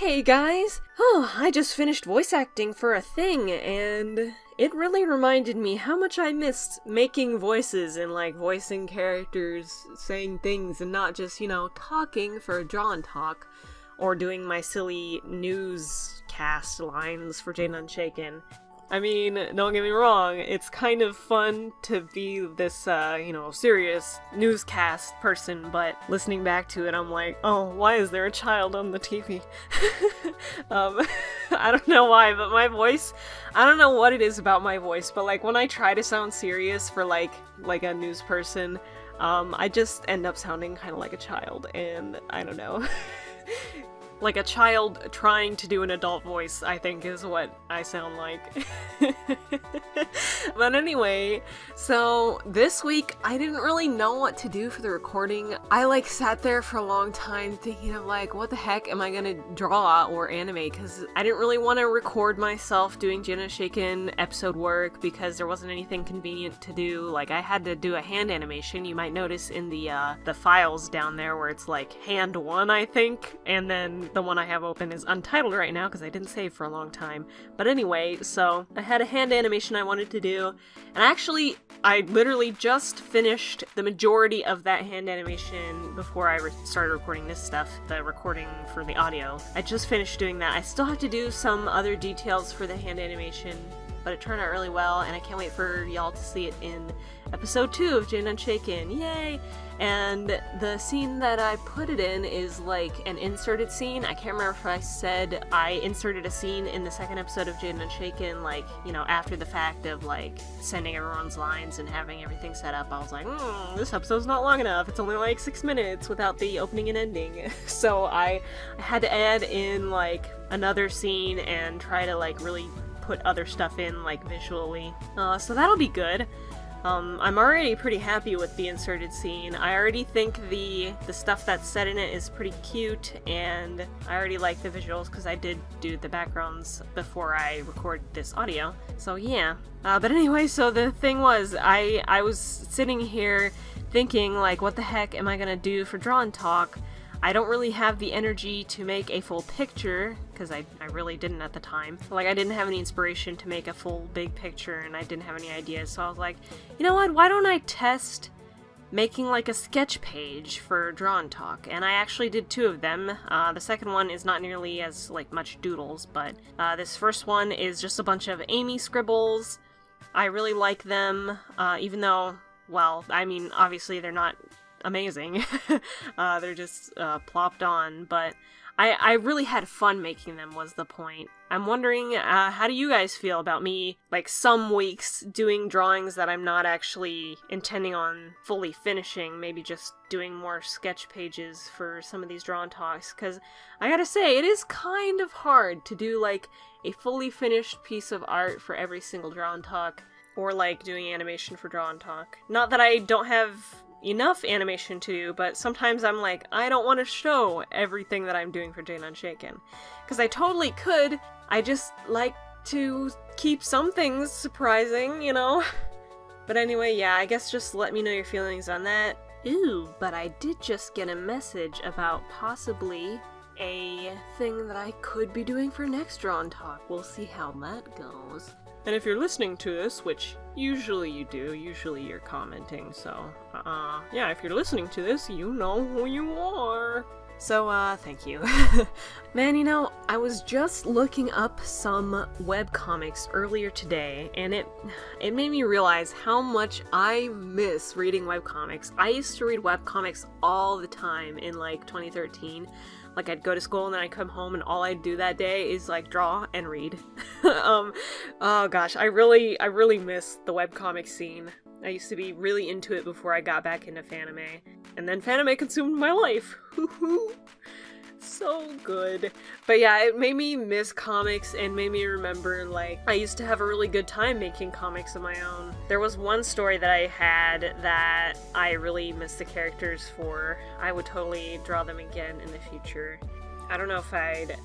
Hey guys! Oh, I just finished voice acting for a thing, and it really reminded me how much I missed making voices and like voicing characters, saying things, and not just, talking for a drawn talk, or doing my silly newscast lines for Jane Unshaken. I mean, don't get me wrong, it's kind of fun to be this, serious newscast person, but listening back to it, I'm like, oh, why is there a child on the TV? I don't know why, but my voice, I don't know what it is about my voice, but like when I try to sound serious for like a news person, I just end up sounding kind of like a child, and I don't know. Like a child trying to do an adult voice, I think, is what I sound like. But anyway, so this week, I didn't really know what to do for the recording. I sat there for a long time thinking of what the heck am I gonna draw or animate? Because I didn't really want to record myself doing Jane Unshaken episode work because there wasn't anything convenient to do. I had to do a hand animation. You might notice in the files down there where it's hand 1, I think, and then the one I have open is untitled right now because I didn't save for a long time. But anyway, so I had a hand animation I wanted to do, and I literally just finished the majority of that hand animation before I started recording this stuff, the recording for the audio. I just finished doing that. I still have to do some other details for the hand animation, but it turned out really well, and I can't wait for y'all to see it in episode 2 of Jane Unshaken. Yay! And the scene that I put it in is an inserted scene. I can't remember if I said I inserted a scene in the second episode of Jane Unshaken, after the fact of sending everyone's lines and having everything set up. I was like, this episode's not long enough. It's only 6 minutes without the opening and ending. So I had to add in another scene and try to really put other stuff in visually. So that'll be good. I'm already pretty happy with the inserted scene. I already think the stuff that's set in it is pretty cute, and I already like the visuals because I did do the backgrounds before I recorded this audio. So yeah. But anyway, so the thing was, I was sitting here thinking what the heck am I gonna do for Drawn Talk? I don't really have the energy to make a full picture, because I really didn't at the time. I didn't have any inspiration to make a full big picture, and I didn't have any ideas, so I was like, you know what, why don't I test making a sketch page for Drawn Talk? And I actually did 2 of them. The second one is not nearly as much doodles, but this first one is just a bunch of Amy scribbles. I really like them, even though, well, I mean, obviously they're not amazing. They're just plopped on, but I really had fun making them was the point. I'm wondering, how do you guys feel about me, some weeks doing drawings that I'm not actually intending on fully finishing, maybe just doing more sketch pages for some of these Drawn Talks, because I gotta say, it is kind of hard to do a fully finished piece of art for every single Drawn Talk, or doing animation for Drawn Talk. Not that I don't have enough animation to do, but sometimes I'm I don't want to show everything that I'm doing for Jane Unshaken. Because I totally could, I just like to keep some things surprising, But anyway, yeah, I guess just let me know your feelings on that. Ooh, but I did just get a message about possibly a thing that I could be doing for next Drawn Talk. We'll see how that goes. And if you're listening to this, which usually you do, usually you're commenting, so, yeah, if you're listening to this, you know who you are. So, thank you. Man, I was just looking up some webcomics earlier today, and it made me realize how much I miss reading webcomics. I used to read webcomics all the time in, 2013. I'd go to school and then I'd come home and all I'd do that day is draw and read. Oh gosh, I really miss the webcomic scene. I used to be really into it before I got back into Fanime. And then Fanime consumed my life. So good. But yeah, it made me miss comics and made me remember, I used to have a really good time making comics of my own. There was one story that I had that I really missed the characters for. I would totally draw them again in the future. I don't know if I'd,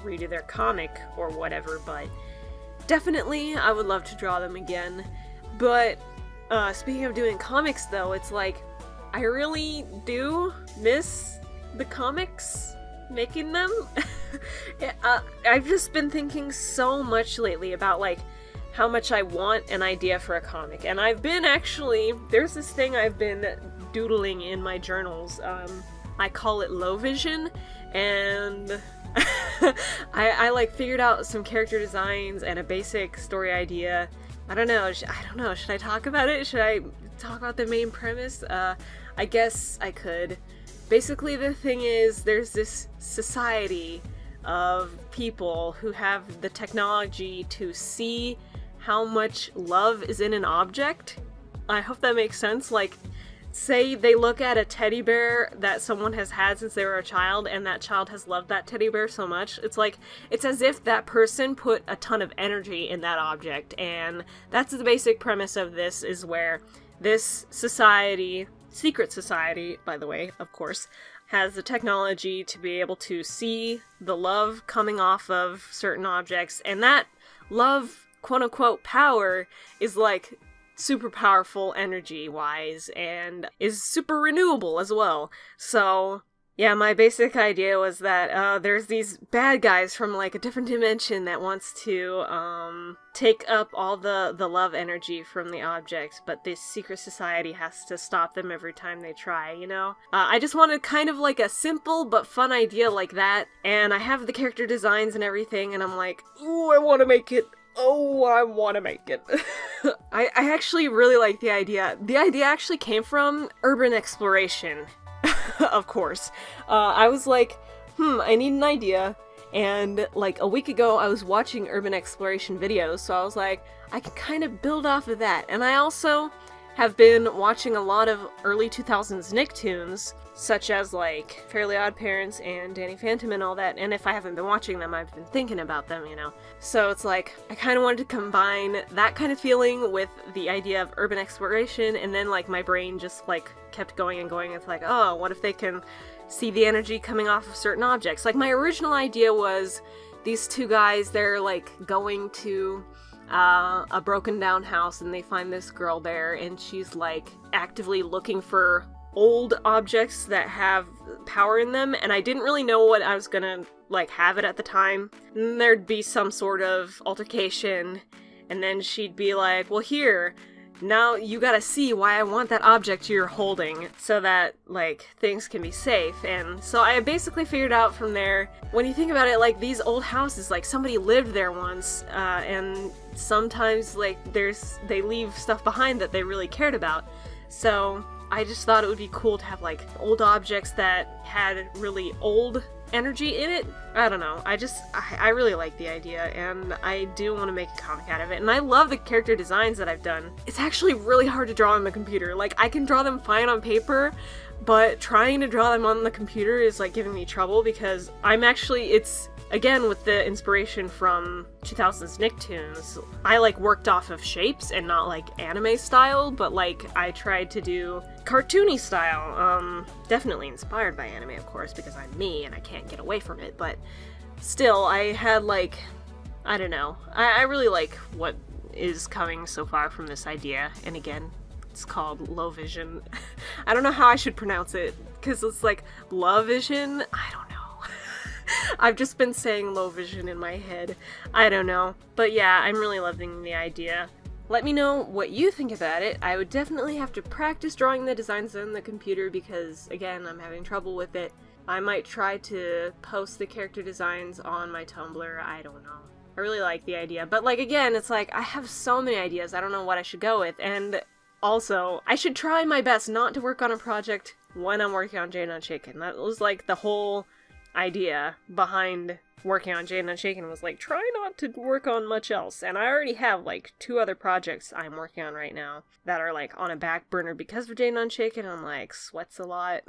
redo their comic or whatever, but definitely I would love to draw them again. But, speaking of doing comics though, it's I really do miss the comics, making them. I've just been thinking so much lately about, like, how much I want an idea for a comic. And I've been there's this thing I've been doodling in my journals. I call it low vision, and I like figured out some character designs and a basic story idea. I don't know, should I talk about it? Should I talk about the main premise? I guess I could. Basically, the thing is, there's this society of people who have the technology to see how much love is in an object. I hope that makes sense. Like, say they look at a teddy bear that someone has had since they were a child, and that child has loved that teddy bear so much. It's as if that person put a ton of energy in that object, and that's the basic premise of this, is where this society, secret society, by the way, of course, has the technology to be able to see the love coming off of certain objects, and that love, quote-unquote, power is, like, super powerful energy-wise, and is super renewable as well. So, yeah, my basic idea was that, there's these bad guys from, like, a different dimension that wants to, take up all the love energy from the object, but this secret society has to stop them every time they try, you know? I just wanted kind of, like, a simple but fun idea like that, and I have the character designs and everything, and I'm like, ooh, I want to make it. Oh, I want to make it. I actually really like the idea. The idea actually came from urban exploration, of course. I was like, I need an idea. And like a week ago, I was watching urban exploration videos, so I was like, I can kind of build off of that. And I also have been watching a lot of early 2000s Nicktoons, such as like Fairly Odd Parents and Danny Phantom and all that, and if I haven't been watching them, I've been thinking about them, you know. So it's like, I kind of wanted to combine that kind of feeling with the idea of urban exploration, and then like my brain just like kept going and going. It's like, oh, what if they can see the energy coming off of certain objects? Like my original idea was these two guys, they're like going to a broken down house, and they find this girl there, and she's like actively looking for old objects that have power in them, and I didn't really know what I was gonna like have it at the time. And there'd be some sort of altercation, and then she'd be like, well, here, now you gotta see why I want that object you're holding, so that, like, things can be safe. And so I basically figured out from there, when you think about it, like, these old houses, like, somebody lived there once, and sometimes, like, they leave stuff behind that they really cared about. So I just thought it would be cool to have, like, old objects that had really old energy in it. I don't know. I really like the idea, and I do want to make a comic out of it. And I love the character designs that I've done. It's actually really hard to draw on the computer. Like, I can draw them fine on paper, but trying to draw them on the computer is, like, giving me trouble, because it's again, with the inspiration from 2000s Nicktoons, I, like, worked off of shapes and not, like, anime style, but, like, I tried to do cartoony style. Definitely inspired by anime, of course, because I'm me and I can't get away from it, but still, I had, like, I don't know. I really like what is coming so far from this idea, and again, it's called Low Vision. I don't know how I should pronounce it, because it's like, Love Vision? I don't know. I've just been saying low vision in my head. I don't know. But yeah, I'm really loving the idea. Let me know what you think about it. I would definitely have to practice drawing the designs on the computer because, again, I'm having trouble with it. I might try to post the character designs on my Tumblr. I don't know. I really like the idea. But, like, again, it's like, I have so many ideas. I don't know what I should go with. And also, I should try my best not to work on a project when I'm working on Jane Unshaken. That was, like, the whole idea behind working on Jane Unshaken, was like, try not to work on much else. And I already have like 2 other projects I'm working on right now that are like on a back burner because of Jane Unshaken. I'm like, sweats a lot.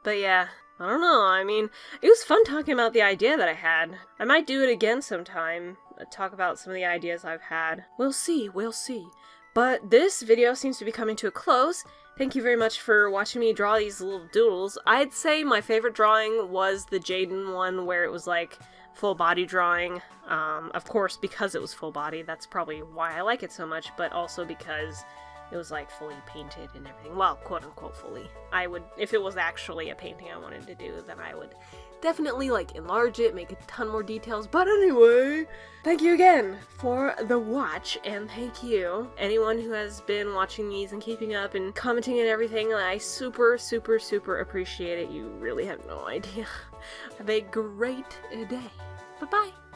But yeah, I don't know. I mean, it was fun talking about the idea that I had. I might do it again sometime, talk about some of the ideas I've had. We'll see, we'll see. But this video seems to be coming to a close. Thank you very much for watching me draw these little doodles. I'd say my favorite drawing was the Jaden one, where it was like full body drawing. Of course, because it was full body, that's probably why I like it so much, but also because it was like fully painted and everything. Well, quote unquote fully. I would, if it was actually a painting I wanted to do, then I would definitely like enlarge it, make a ton more details. But anyway, thank you again for the watch, and thank you anyone who has been watching these and keeping up and commenting and everything. I super appreciate it. You really have no idea. Have a great day. Bye bye.